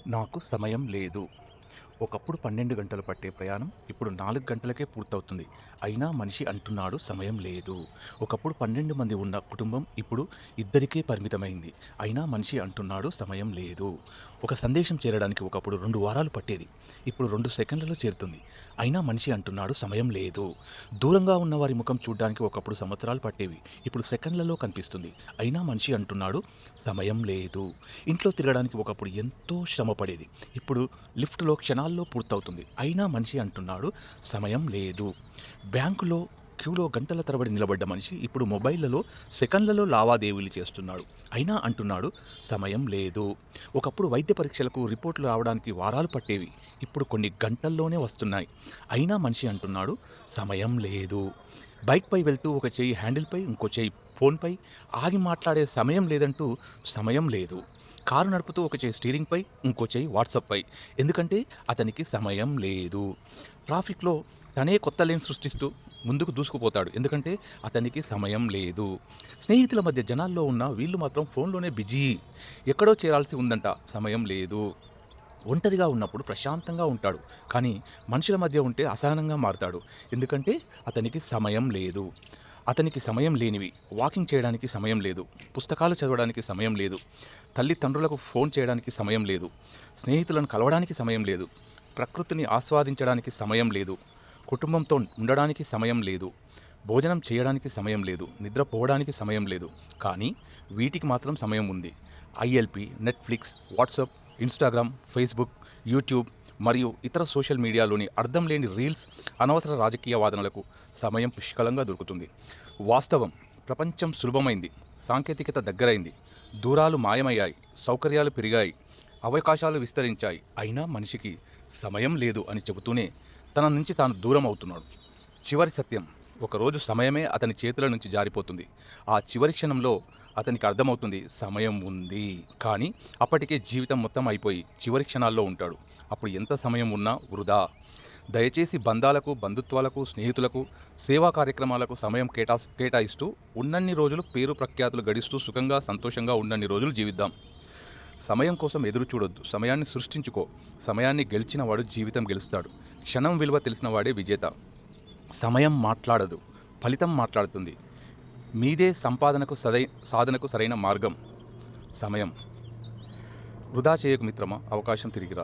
నాకు సమయం లేదు. ఒకప్పుడు 12 గంటలు పట్టే ప్రయాణం ఇప్పుడు 4 గంటలకే పూర్తవుతుంది. అయినా మనిషి అంటున్నాడు సమయం లేదు. ఒకప్పుడు 12 మంది ఉన్న కుటుంబం ఇప్పుడు ఇద్దరికే పరిమితమైంది. అయినా మనిషి అంటున్నాడు సమయం లేదు. ఒక సందేశం చేరడానికి ఒకప్పుడు 2 వారాలు పట్టేది. ఇప్పుడు 2 సెకన్లలో చేరుతుంది. అయినా మనిషి అంటున్నాడు సమయం లేదు. దూరంగా ఉన్న వారి ముఖం చూడ్డానికి ఒకప్పుడు సంవత్సరాలు పట్టేవి. ఇప్పుడు సెకన్లలో కనిపిస్తుంది. అయినా మనిషి అంటున్నాడు సమయం లేదు. ఇంట్లో తిరగడానికి ఒకప్పుడు ఎంతో శ్రమ పడేది. ఇప్పుడు లిఫ్ట్‌లో క్షణాల్లో పూర్తవుతుంది. అయినా మనిషి అంటున్నాడు సమయం లేదు. బ్యాంకులో క్యూలో గంటల తరబడి నిలబడ్డ మనిషి ఇప్పుడు మొబైల్‌లలో సెకన్లలో లావాదేవీలు చేస్తున్నాడు. అయినా అంటున్నాడు సమయం లేదు. ఒకప్పుడు వైద్య పరీక్షలకు రిపోర్టులు రావడానికి వారాలు పట్టేవి. ఇప్పుడు కొన్ని గంటల్లోనే వస్తున్నాయి. అయినా మనిషి అంటున్నాడు సమయం లేదు. బైక్‌పై వెళ్తూ ఒక చెయ్యి హ్యాండిల్‌పై, ఇంకో చెయ్యి ఫోన్‌పై ఆగి మాట్లాడే సమయం లేదంటూ సమయం లేదు. కారు నడుపుతూ ఒక చెయ్యి స్టీరింగ్‌పై, ఇంకో చెయ్యి వాట్సాప్పై. ఎందుకంటే అతనికి సమయం లేదు. ట్రాఫిక్‌లో తనే కొత్త లేన్ సృష్టిస్తూ ముందుకు దూసుకుపోతాడు. ఎందుకంటే అతనికి సమయం లేదు. స్నేహితుల మధ్య జనాల్లో ఉన్న వీళ్ళు మాత్రం ఫోన్‌లోనే బిజీ. ఎక్కడో చేరాల్సి ఉందంట సమయం లేదు. ఒంటరిగా ఉన్నప్పుడు ప్రశాంతంగా ఉంటాడు. కానీ మనుషుల మధ్య ఉంటే అసహనంగా మారతాడు. ఎందుకంటే అతనికి సమయం లేదు. అతనికి సమయం లేనివి వాకింగ్ చేయడానికి సమయం లేదు. పుస్తకాలు చదవడానికి సమయం లేదు. తల్లిదండ్రులకు ఫోన్ చేయడానికి సమయం లేదు. స్నేహితులను కలవడానికి సమయం లేదు. ప్రకృతిని ఆస్వాదించడానికి సమయం లేదు. కుటుంబంతో ఉండడానికి సమయం లేదు. భోజనం చేయడానికి సమయం లేదు. నిద్రపోవడానికి సమయం లేదు. కానీ వీటికి మాత్రం సమయం ఉంది. ILP, Netflix, WhatsApp, Instagram, Facebook, YouTube మరియు ఇతర సోషల్ మీడియాలోని అర్థం లేని రీల్స్, అనవసర రాజకీయ వాదనలకు సమయం పుష్కలంగా దొరుకుతుంది. వాస్తవం, ప్రపంచం సులభమైంది. సాంకేతికత దగ్గరైంది. దూరాలు మాయమయ్యాయి. సౌకర్యాలు పెరిగాయి. అవకాశాలు విస్తరించాయి. అయినా మనిషికి సమయం లేదు అని చెబుతూనే తన నుంచి తాను దూరం అవుతున్నాడు. చివరి సత్యం, ఒకరోజు సమయమే అతని చేతుల నుంచి జారిపోతుంది. ఆ చివరి క్షణంలో అతనికి అర్థమవుతుంది సమయం ఉంది. కానీ అప్పటికే జీవితం మొత్తం అయిపోయి చివరి క్షణాల్లో ఉంటాడు. అప్పుడు ఎంత సమయం ఉన్నా వృధా. దయచేసి బంధాలకు, బంధుత్వాలకు, స్నేహితులకు, సేవా కార్యక్రమాలకు సమయం కేటాయిస్తూ ఉన్నన్ని రోజులు పేరు ప్రఖ్యాతులు గడిస్తూ సుఖంగా, సంతోషంగా ఉన్నన్ని రోజులు జీవిద్దాం. సమయం కోసం ఎదురు చూడొద్దు. సమయాన్ని సృష్టించుకో. సమయాన్ని గెలిచిన వాడు జీవితం గెలుస్తాడు. క్షణం విలువ తెలిసిన వాడే విజేత. సమయం మాట్లాడదు, ఫలితం మాట్లాడుతుంది. మీదే సంపాదనకు సాధనకు సరైన మార్గం సమయం. వృధా చేయకు మిత్రమా, అవకాశం తిరిగి రాదు.